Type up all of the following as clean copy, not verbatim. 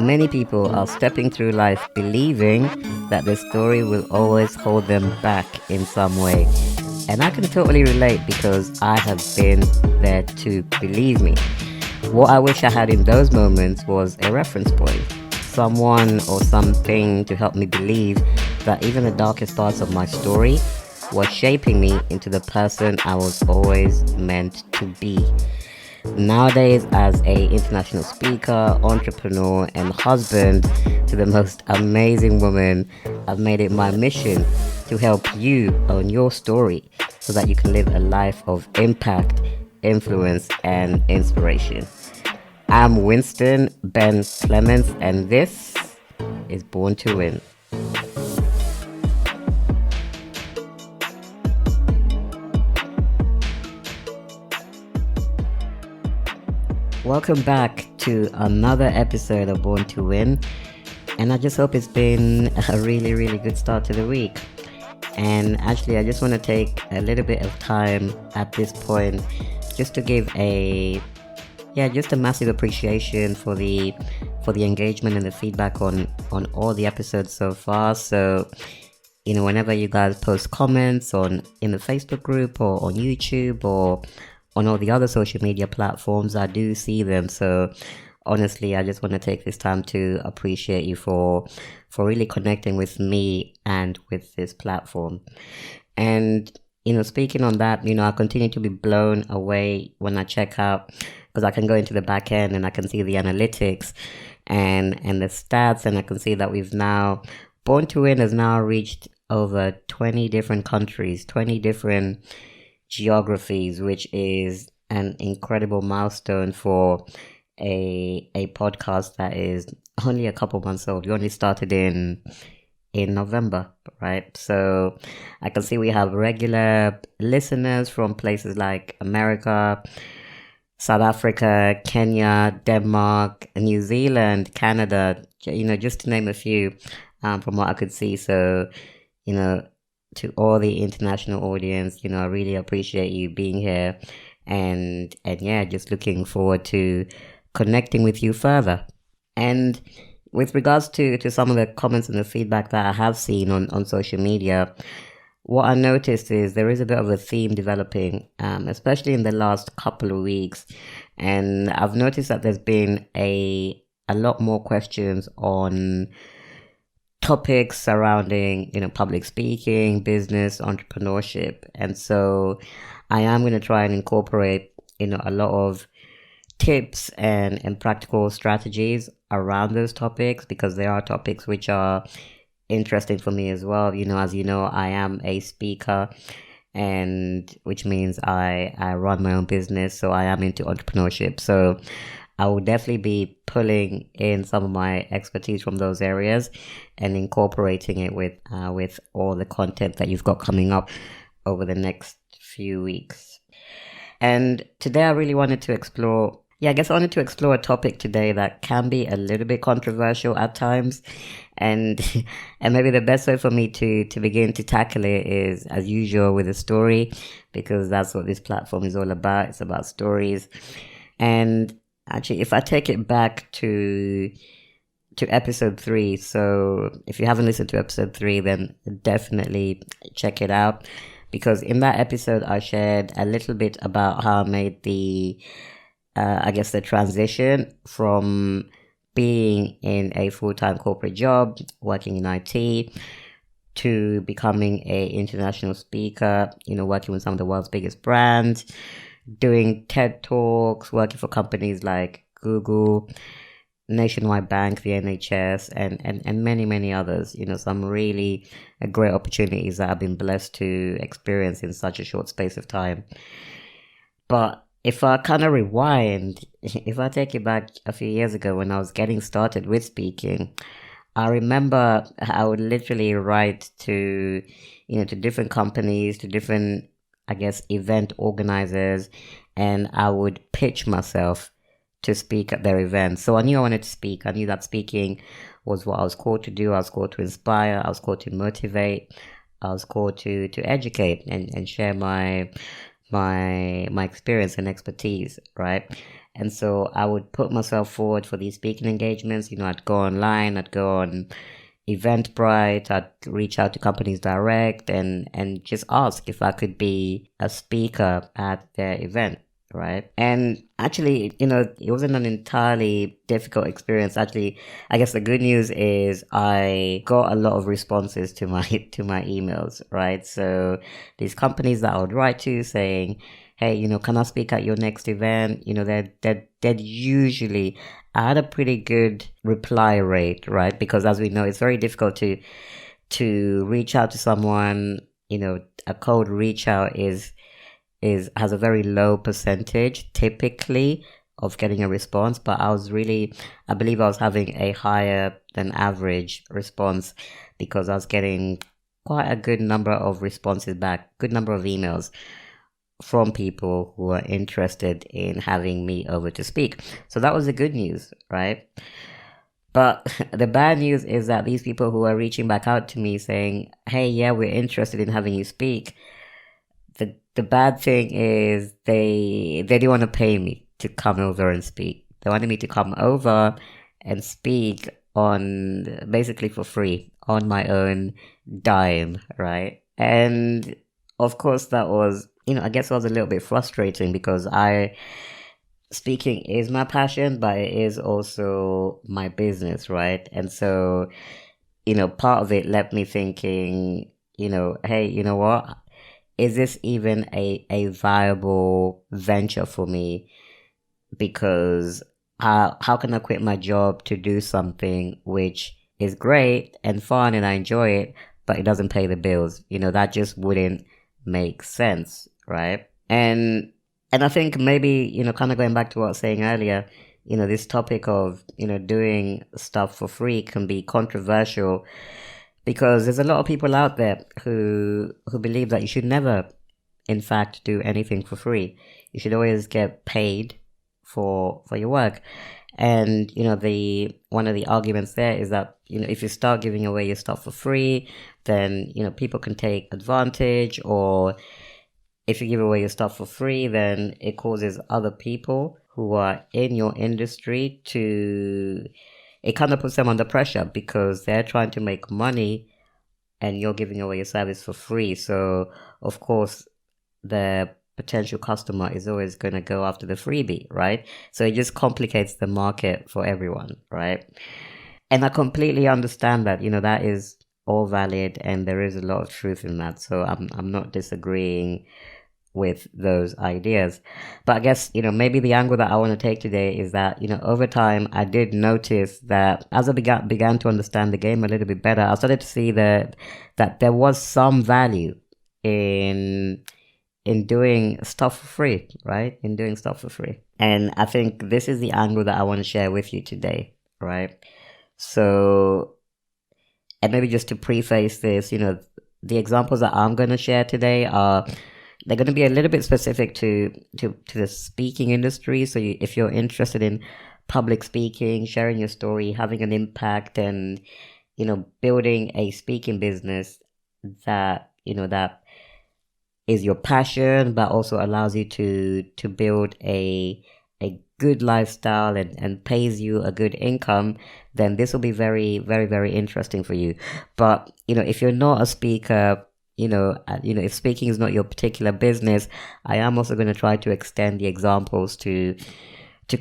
Many people are stepping through life believing that their story will always hold them back in some way. And I can totally relate because I have been there too, believe me. What I wish I had in those moments was a reference point, someone or something to help me believe that even the darkest parts of my story was shaping me into the person I was always meant to be. Nowadays, as a international speaker, entrepreneur, and husband to the most amazing woman, I've made it my mission to help you own your story so that you can live a life of impact, influence, and inspiration. I'm Winston Ben Clements, and this is Born to Win. Welcome back to another episode of Born to Win, and I just hope it's been a really good start to the week. And actually, I just want to take a little bit of time at this point just to give just a massive appreciation for the engagement and the feedback on all the episodes so far. So, whenever you guys post comments in the Facebook group or on YouTube or on all the other social media platforms, I do see them. So honestly, I just want to take this time to appreciate you for really connecting with me and with this platform. And, speaking on that, I continue to be blown away when I check out, because I can go into the back end and I can see the analytics and the stats, and I can see that Born to Win has now reached over 20 different countries, 20 different geographies, which is an incredible milestone for a podcast that is only a couple months old. We only started in November, right? So I can see we have regular listeners from places like America, South Africa, Kenya, Denmark, New Zealand, Canada, just to name a few, from what I could see. So, to all the international audience, I really appreciate you being here, and just looking forward to connecting with you further. And with regards to some of the comments and the feedback that I have seen on social media, what I noticed is there is a bit of a theme developing, especially in the last couple of weeks. And I've noticed that there's been a lot more questions on topics surrounding, public speaking, business, entrepreneurship. And so I am going to try and incorporate, a lot of tips and practical strategies around those topics, because they are topics which are interesting for me as well. As you know, I am a speaker, and which means I run my own business. So I am into entrepreneurship. So I will definitely be pulling in some of my expertise from those areas and incorporating it with all the content that you've got coming up over the next few weeks. And today I really wanted to explore a topic today that can be a little bit controversial at times. And maybe the best way for me to begin to tackle it is, as usual, with a story, because that's what this platform is all about. It's about stories. And actually, if I take it back to episode 3, so if you haven't listened to episode 3, then definitely check it out, because in that episode I shared a little bit about how I made the transition from being in a full-time corporate job, working in IT, to becoming a international speaker, working with some of the world's biggest brands, doing TED Talks, working for companies like Google, Nationwide Bank, the NHS, and many others. Some really great opportunities that I've been blessed to experience in such a short space of time. But if I kind of rewind, if I take it back a few years ago when I was getting started with speaking, I remember I would literally write to different companies, to different, event organizers, and I would pitch myself to speak at their events. So I knew I wanted to speak. I knew that speaking was what I was called to do. I was called to inspire. I was called to motivate. I was called to educate and share my experience and expertise, right? And so I would put myself forward for these speaking engagements. I'd go online, I'd go on Eventbrite, I'd reach out to companies direct and just ask if I could be a speaker at their event, right? And actually, it wasn't an entirely difficult experience. Actually, I guess the good news is I got a lot of responses to my emails, right? So these companies that I would write to saying, hey, can I speak at your next event? They'd usually, I had a pretty good reply rate, right? Because as we know, it's very difficult to reach out to someone. A cold reach out has a very low percentage typically of getting a response, but I believe I was having a higher than average response because I was getting quite a good number of responses back, good number of emails from people who are interested in having me over to speak. So that was the good news, right? But the bad news is that these people who are reaching back out to me saying, hey, yeah, we're interested in having you speak. The bad thing is they didn't want to pay me to come over and speak. They wanted me to come over and speak on basically for free on my own dime, right? And of course that was, I guess it was a little bit frustrating because speaking is my passion, but it is also my business, right? And so, part of it left me thinking, hey, you know what? Is this even a viable venture for me? Because how can I quit my job to do something which is great and fun and I enjoy it, but it doesn't pay the bills? That just wouldn't make sense, right? And I think maybe, kind of going back to what I was saying earlier, this topic of, doing stuff for free can be controversial because there's a lot of people out there who believe that you should never, in fact, do anything for free. You should always get paid for your work. And, one of the arguments there is that, if you start giving away your stuff for free, then, people can take advantage, or if you give away your stuff for free, then it causes other people who are in your industry it kind of puts them under pressure because they're trying to make money and you're giving away your service for free. So, of course, the potential customer is always going to go after the freebie, right? So it just complicates the market for everyone, right? And I completely understand that, that is all valid and there is a lot of truth in that. So I'm not disagreeing with those ideas. But I guess, maybe the angle that I want to take today is that, over time, I did notice that as I began to understand the game a little bit better, I started to see that there was some value in doing stuff for free, right? In doing stuff for free. And I think this is the angle that I want to share with you today, right? So, and maybe just to preface this, the examples that I'm going to share today they're going to be a little bit specific to the speaking industry. So if you're interested in public speaking, sharing your story, having an impact, and, building a speaking business that is your passion, but also allows you to build a good lifestyle and pays you a good income, then this will be very, very, very interesting for you. But, if you're not a speaker, if speaking is not your particular business, I am also going to try to extend the examples to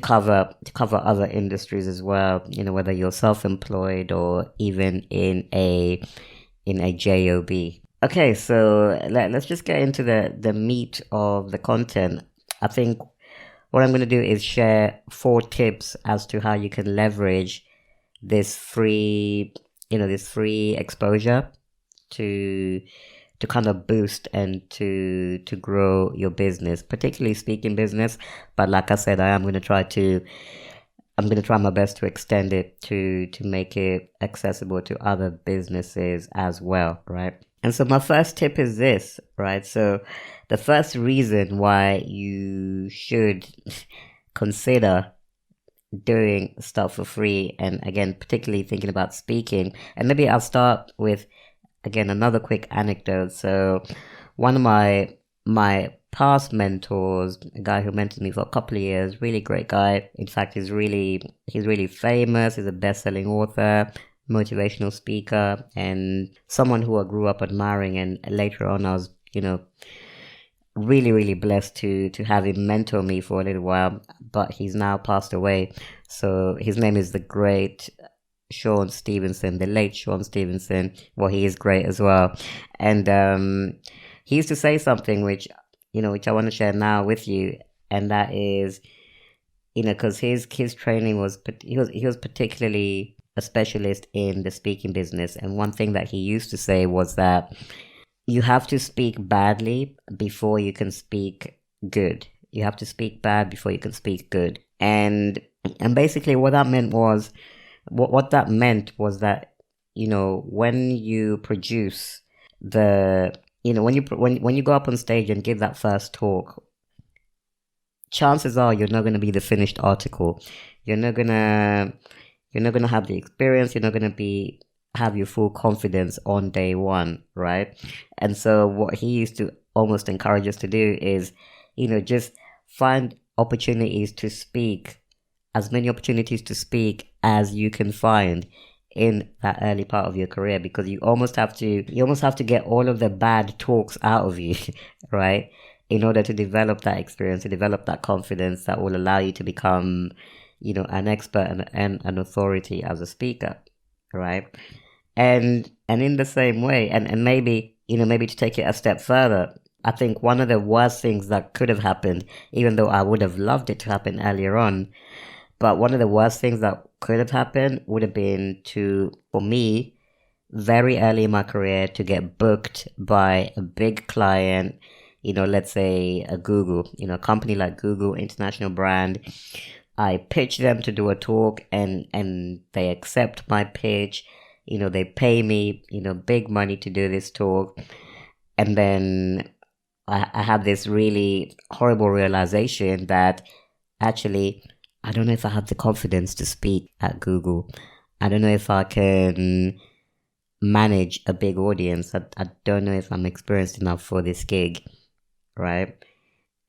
cover other industries as well, whether you're self-employed or even in a job. Okay, so let's just get into the meat of the content. I think what I'm going to do is share 4 tips as to how you can leverage this free exposure to kind of boost and to grow your business, particularly speaking business. But like I said, I'm going to try my best to extend it to make it accessible to other businesses as well, right? And so my first tip is this, right? So the first reason why you should consider doing stuff for free, and again, particularly thinking about speaking, and maybe I'll start with, again, another quick anecdote. So one of my past mentors, a guy who mentored me for a couple of years, really great guy. In fact, he's really famous. He's a best-selling author, motivational speaker, and someone who I grew up admiring. And later on, I was, really, really blessed to have him mentor me for a little while. But he's now passed away. So his name is the great Sean Stevenson, the late Sean Stevenson. Well, he is great as well. And he used to say something which I want to share now with you, and that is, because his training was he was particularly a specialist in the speaking business, and one thing that he used to say was that you have to speak badly before you can speak good. You have to speak bad before you can speak good, and basically what that meant was that when you produce when you go up on stage and give that first talk, chances are you're not going to be the finished article. You're not gonna have the experience. You're not gonna have your full confidence on day one, right? And so what he used to almost encourage us to do is, just find opportunities to speak, as many opportunities to speak as you can find in that early part of your career, because you almost have to get all of the bad talks out of you, right? In order to develop that experience, to develop that confidence that will allow you to become, an expert and an authority as a speaker, right? And in the same way, and maybe to take it a step further, I think one of the worst things that could have happened, even though I would have loved it to happen earlier on, but one of the worst things that could have happened would have been for me, very early in my career, to get booked by a big client, let's say a Google, a company like Google, international brand. I pitch them to do a talk, and they accept my pitch. They pay me, big money to do this talk. And then I had this really horrible realization that actually, I don't know if I have the confidence to speak at Google. I don't know if I can manage a big audience. I don't know if I'm experienced enough for this gig, right?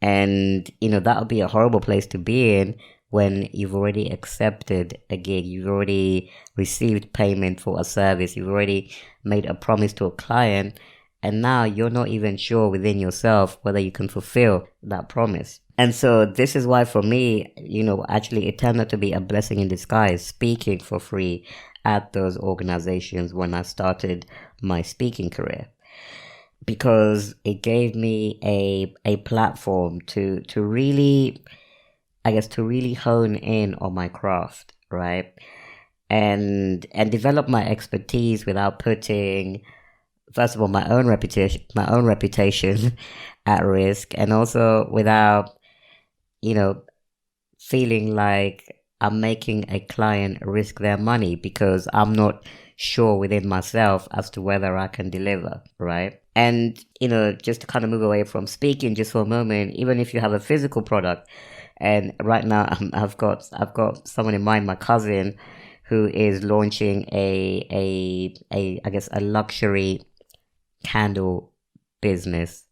And, that would be a horrible place to be in when you've already accepted a gig, you've already received payment for a service, you've already made a promise to a client, and now you're not even sure within yourself whether you can fulfill that promise. And so this is why for me, actually it turned out to be a blessing in disguise, speaking for free at those organizations when I started my speaking career. Because it gave me a platform to really, to really hone in on my craft, right? And develop my expertise without putting, first of all, my own reputation at risk, and also without, feeling like I'm making a client risk their money because I'm not sure within myself as to whether I can deliver, right? And, just to kind of move away from speaking just for a moment, even if you have a physical product, and right now I've got someone in mind, my cousin, who is launching a luxury candle business.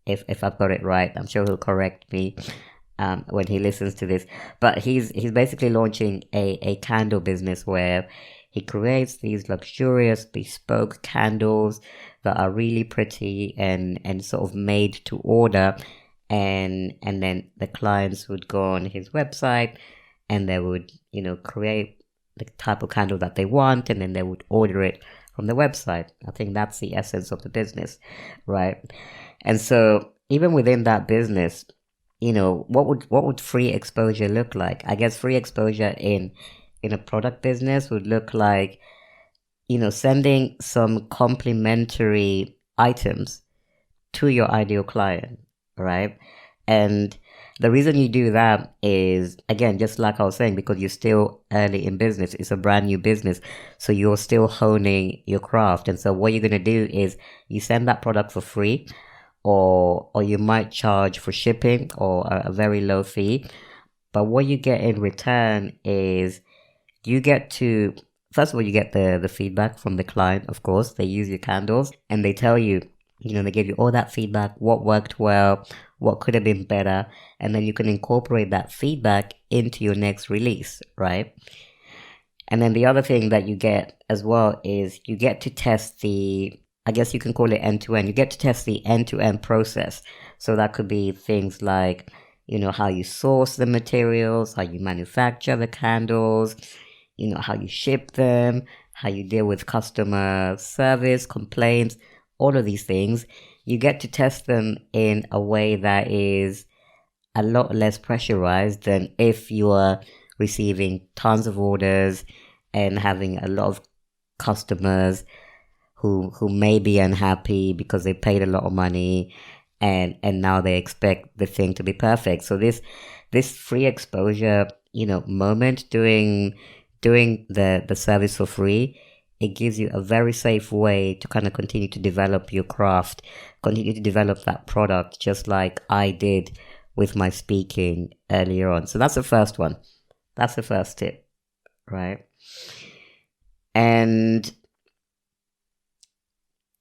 If I've got it right, I'm sure he'll correct me when he listens to this. But he's basically launching a candle business where he creates these luxurious bespoke candles that are really pretty and sort of made to order. And then the clients would go on his website and they would, create the type of candle that they want, and then they would order it from the website. I think that's the essence of the business, right? And so even within that business, what would free exposure look like? I guess free exposure in a product business would look like, sending some complimentary items to your ideal client, right? And the reason you do that is, again, just like I was saying, because you're still early in business. It's a brand new business. So you're still honing your craft. And so what you're going to do is you send that product for free, or you might charge for shipping or a very low fee. But what you get in return is you get to, first of all, you get the feedback from the client, of course. They use your candles and they tell you, they give you all that feedback, what worked well, what could have been better, and then you can incorporate that feedback into your next release, right? And then the other thing that you get as well is you get to test I guess you can call it end to end. You get to test the end to end process. So that could be things like, how you source the materials, how you manufacture the candles, how you ship them, how you deal with customer service, complaints, all of these things. You get to test them in a way that is a lot less pressurized than if you are receiving tons of orders and having a lot of customers who may be unhappy because they paid a lot of money and now they expect the thing to be perfect. So this free exposure, moment doing the service for free, it gives you a very safe way to kind of continue to develop your craft, continue to develop that product, just like I did with my speaking earlier on. So that's the first one. That's the first tip, right? And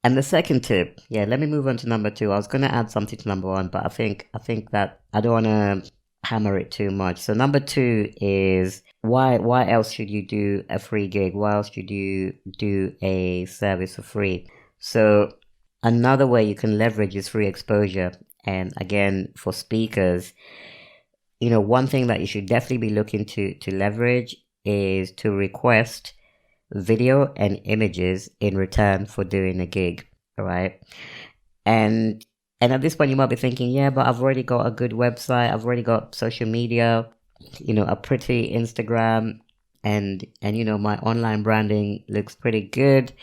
the second tip, let me move on to number 2. I was going to add something to number 1, but I think that I don't want to hammer it too much. So number 2 is why else should you do a free gig? Why else should you do a service for free? So another way you can leverage is free exposure. And again, for speakers, one thing that you should definitely be looking to leverage is to request video and images in return for doing a gig, right? And at this point you might be thinking, yeah, but I've already got a good website, I've already got social media, a pretty Instagram, and my online branding looks pretty good.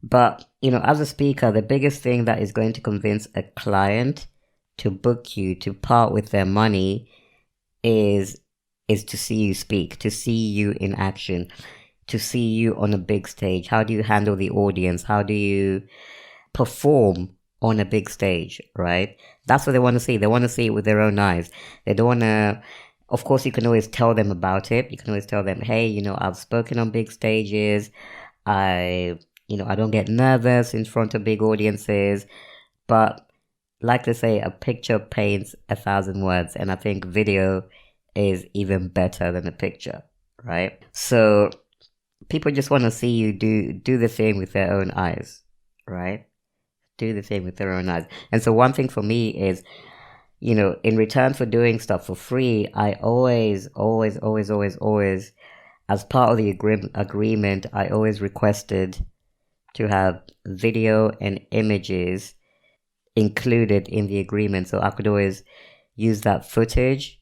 But as a speaker, the biggest thing that is going to convince a client to book you, to part with their money, is to see you speak, to see you in action, to see you on a big stage. How do you handle the audience? How do you perform on a big stage, right? That's what they want to see. They want to see it with their own eyes. They don't want to, of course, you can always tell them about it. You can always tell them, hey, I've spoken on big stages. I don't get nervous in front of big audiences. But like they say, a picture paints 1,000 words. And I think video is even better than a picture, right? So people just want to see you do the thing with their own eyes, right? Do the thing with their own eyes. And so one thing for me is, in return for doing stuff for free, I always, as part of the agreement, I always requested to have video and images included in the agreement. So I could always use that footage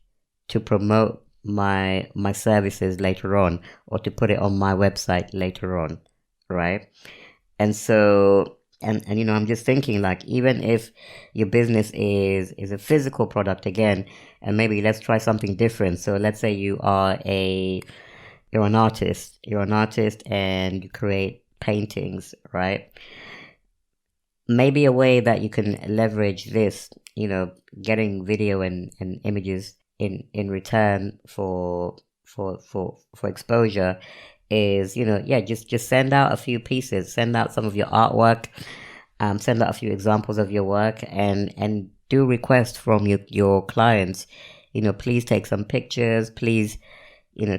to promote my services later on, or to put it on my website later on, right? And so and I'm just thinking, like, even if your business is a physical product again, and maybe let's try something different. So let's say you're an artist and you create paintings, right? Maybe a way that you can leverage this, getting video and images in return for exposure is, just send out a few pieces, send out some of your artwork, send out a few examples of your work, and do request from your clients, please take some pictures, please,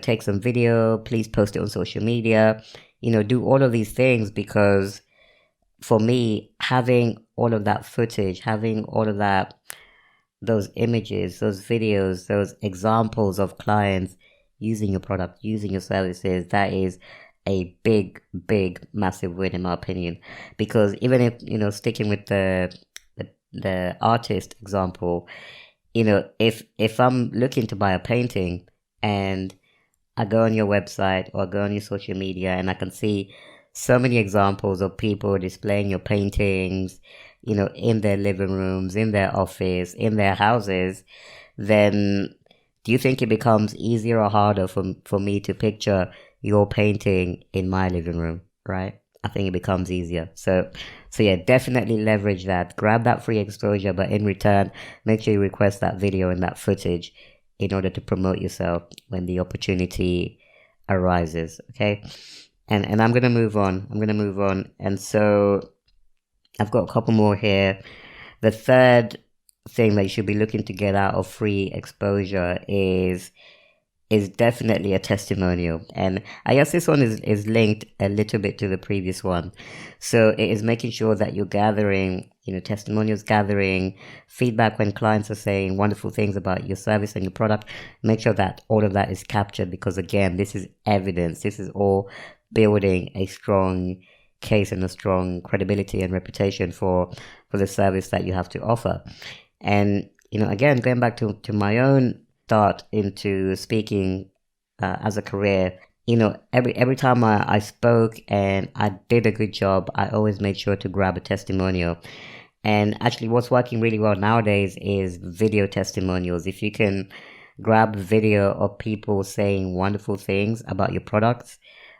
take some video, please post it on social media, do all of these things, because for me, having all of that footage, having all of those images, those videos, those examples of clients using your product, using your services, that is a big, massive win in my opinion. Because even if, sticking with the artist example, if I'm looking to buy a painting and I go on your website or I go on your social media and I can see so many examples of people displaying your paintings, in their living rooms, in their office, in their houses, then do you think it becomes easier or harder for me to picture your painting in my living room, right? I think it becomes easier. So yeah, definitely leverage that. Grab that free exposure, but in return, make sure you request that video and that footage in order to promote yourself when the opportunity arises, okay? And I'm going to move on. And so I've got a couple more here. The third thing that you should be looking to get out of free exposure is definitely a testimonial. And I guess this one is linked a little bit to the previous one. So it is making sure that you're gathering, testimonials, gathering feedback when clients are saying wonderful things about your service and your product. Make sure that all of that is captured, because again, this is evidence. This is all building a strong case and a strong credibility and reputation for the service that you have to offer. And, again, going back to my own start into speaking as a career, every time I spoke and I did a good job, I always made sure to grab a testimonial. And actually what's working really well nowadays is video testimonials. If you can grab video of people saying wonderful things about your products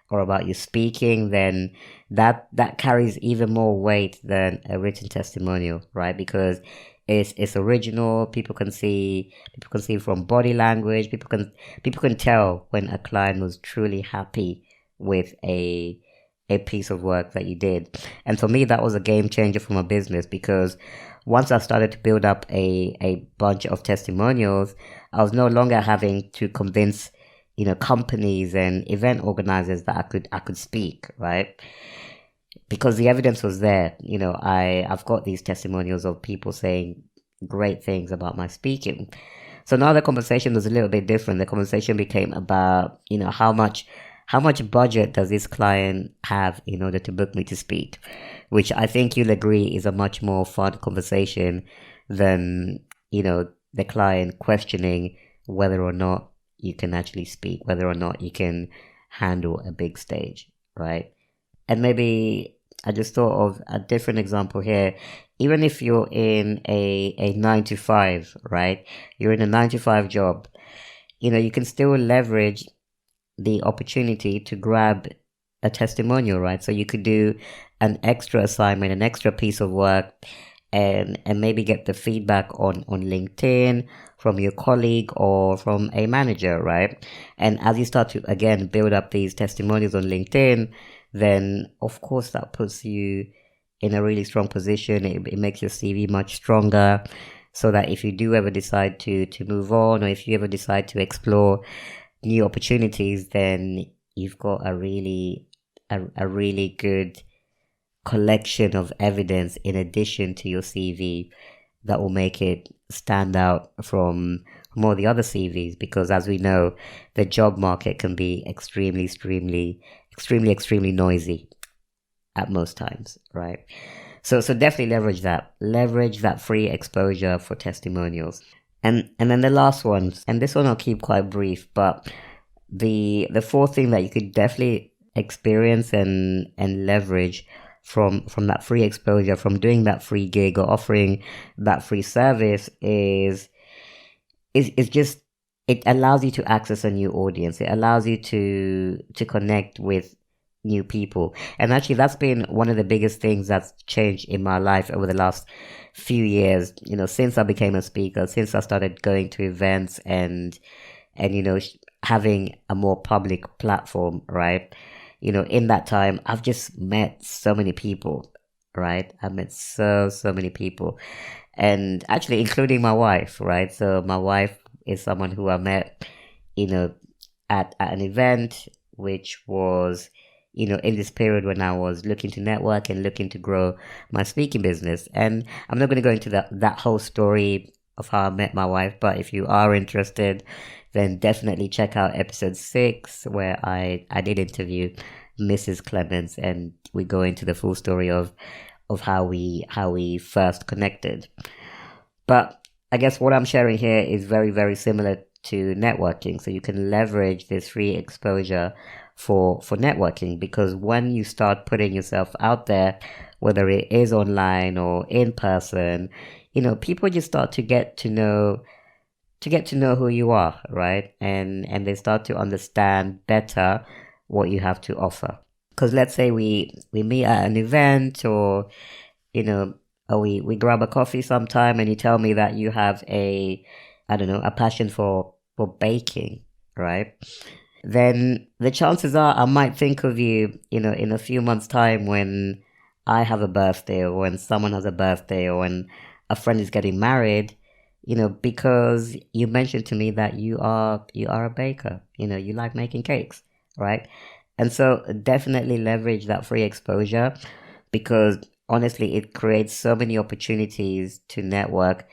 or about your speaking, then that carries even more weight than a written testimonial, right? Because it's original. People can see from body language. People can tell when a client was truly happy with a piece of work that you did. And for me, that was a game changer for my business, because once I started to build up a bunch of testimonials, I was no longer having to convince companies and event organizers that I could speak, right? Because the evidence was there. I've got these testimonials of people saying great things about my speaking. So now the conversation was a little bit different. The conversation became about, how much budget does this client have in order to book me to speak, which I think you'll agree is a much more fun conversation than, the client questioning whether or not you can actually speak, whether or not you can handle a big stage, right? And maybe I just thought of a different example here. Even if you're in a 9 to 5, right? You're in a 9 to 5 job, you can still leverage the opportunity to grab a testimonial, right? So you could do an extra assignment, an extra piece of work, and maybe get the feedback on LinkedIn from your colleague or from a manager, right? And as you start to, again, build up these testimonials on LinkedIn, then of course that puts you in a really strong position. It makes your CV much stronger, so that if you do ever decide to move on, or if you ever decide to explore new opportunities, then you've got a really good collection of evidence in addition to your CV that will make it stand out from all the other CVs. Because as we know, the job market can be extremely noisy at most times, right? So definitely leverage that free exposure for testimonials. And then the last one, and this one I'll keep quite brief, but the fourth thing that you could definitely experience and leverage from that free exposure, from doing that free gig or offering that free service is just, it allows you to access a new audience. It allows you to connect with new people. And actually that's been one of the biggest things that's changed in my life over the last few years, since I became a speaker, since I started going to events and having a more public platform, right? In that time, I've just met so many people, right? I've met so many people, and actually including my wife, right? So my wife is someone who I met, at an event, which was, in this period when I was looking to network and looking to grow my speaking business. And I'm not going to go into that whole story of how I met my wife, but if you are interested, then definitely check out episode 6, where I did interview Mrs. Clements, and we go into the full story of how we first connected. But I guess what I'm sharing here is very, very similar to networking. So you can leverage this free exposure for networking, because when you start putting yourself out there, whether it is online or in person, people just start to get to know who you are, right? And they start to understand better what you have to offer. Because let's say we meet at an event, or or we grab a coffee sometime, and you tell me that you have a passion for baking, right? Then the chances are I might think of you, in a few months' time, when I have a birthday, or when someone has a birthday, or when a friend is getting married, because you mentioned to me that you are a baker, you like making cakes, right? And so definitely leverage that free exposure, because honestly, it creates so many opportunities to network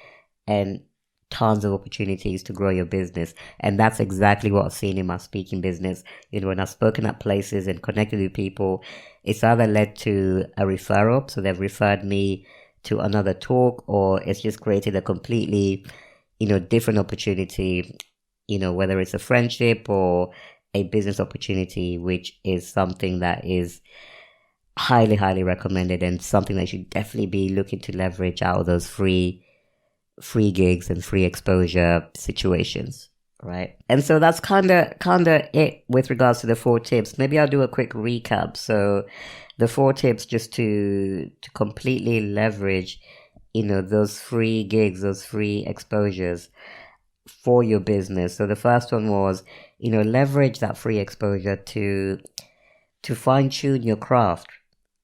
and tons of opportunities to grow your business. And that's exactly what I've seen in my speaking business. When I've spoken at places and connected with people, it's either led to a referral, so they've referred me to another talk, or it's just created a completely, different opportunity, whether it's a friendship or a business opportunity, which is something that is highly, highly recommended, and something that you should definitely be looking to leverage out of those free gigs and free exposure situations, right? And so that's kind of it with regards to the 4 tips. Maybe I'll do a quick recap. So the 4 tips, just to completely leverage those free gigs, those free exposures for your business. So the first one was leverage that free exposure to fine tune your craft,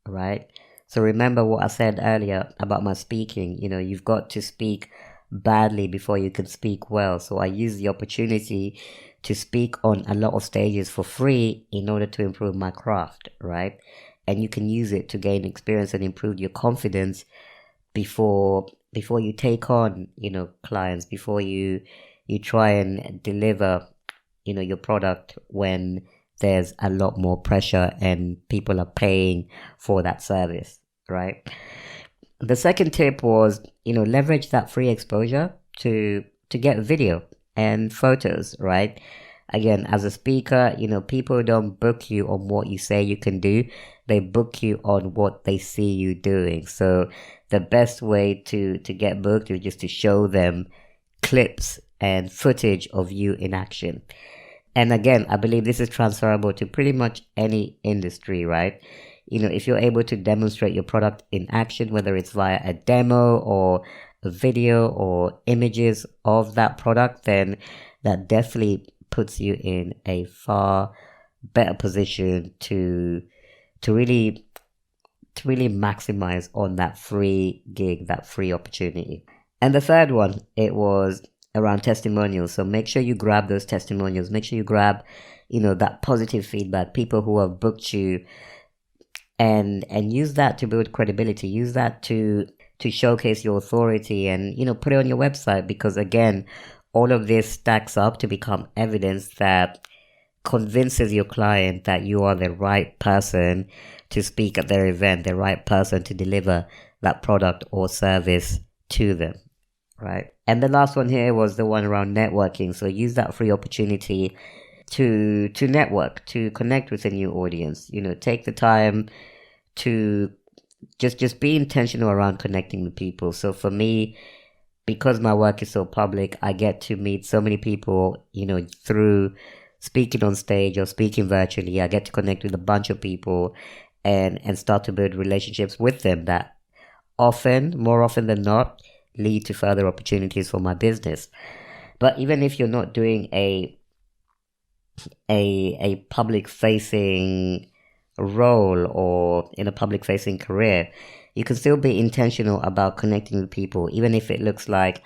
right? So remember what I said earlier about my speaking. You've got to speak badly before you can speak well. So I use the opportunity to speak on a lot of stages for free in order to improve my craft, right? And you can use it to gain experience and improve your confidence before you take on, clients, before you try and deliver, your product when there's a lot more pressure and people are paying for that service, right? The second tip was, leverage that free exposure to get video and photos, right? Again, as a speaker, people don't book you on what you say you can do. They book you on what they see you doing. So the best way to get booked is just to show them clips and footage of you in action. And again, I believe this is transferable to pretty much any industry, right? If you're able to demonstrate your product in action, whether it's via a demo or a video or images of that product, then that definitely puts you in a far better position to really maximize on that free gig, that free opportunity. And the third one, it was around testimonials. So make sure you grab those testimonials. Make sure you grab, that positive feedback, people who have booked you, and use that to build credibility. Use that to showcase your authority, and put it on your website, because again, all of this stacks up to become evidence that convinces your client that you are the right person to speak at their event, the right person to deliver that product or service to them, right? And the last one here was the one around networking. So use that free opportunity to network, to connect with a new audience. Take the time to just be intentional around connecting with people. So for me, because my work is so public, I get to meet so many people, through speaking on stage or speaking virtually. I get to connect with a bunch of people and start to build relationships with them that more often than not, lead to further opportunities for my business. But even if you're not doing a public facing role or in a public facing career, you can still be intentional about connecting with people, even if it looks like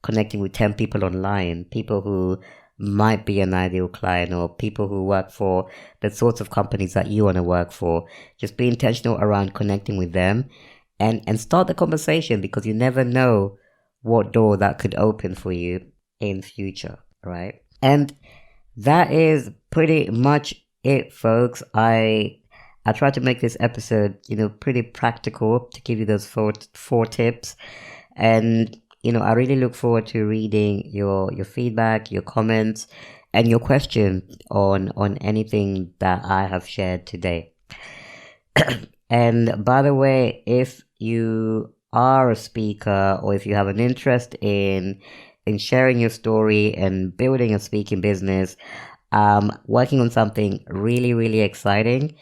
connecting with 10 people online, people who might be an ideal client, or people who work for the sorts of companies that you want to work for. Just be intentional around connecting with them and start the conversation, because you never know what door that could open for you in future, right? And that is pretty much it, folks. I tried to make this episode, pretty practical, to give you those four tips. And, I really look forward to reading your feedback, your comments, and your questions on anything that I have shared today. And by the way, if you are a speaker, or if you have an interest in sharing your story and building a speaking business, working on something really, really exciting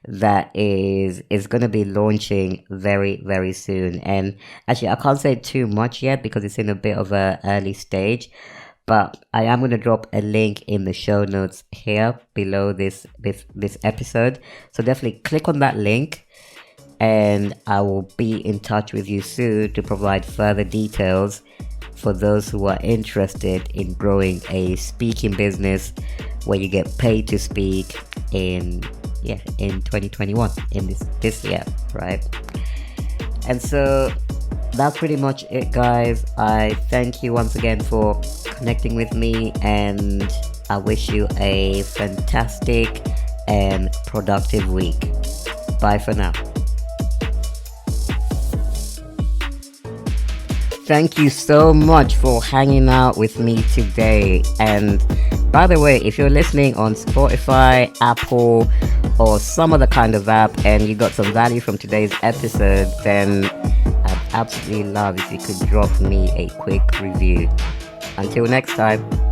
that is going to be launching very, very soon. And actually, I can't say too much yet because it's in a bit of a early stage, but I am going to drop a link in the show notes here below this episode. So definitely click on that link and I will be in touch with you soon to provide further details for those who are interested in growing a speaking business where you get paid to speak in 2021, in this year, right? And so that's pretty much it, guys. I thank you once again for connecting with me, and I wish you a fantastic and productive week. Bye for now. Thank you so much for hanging out with me today. And by the way, if you're listening on Spotify, Apple, or some other kind of app, and you got some value from today's episode, then I'd absolutely love if you could drop me a quick review. Until next time.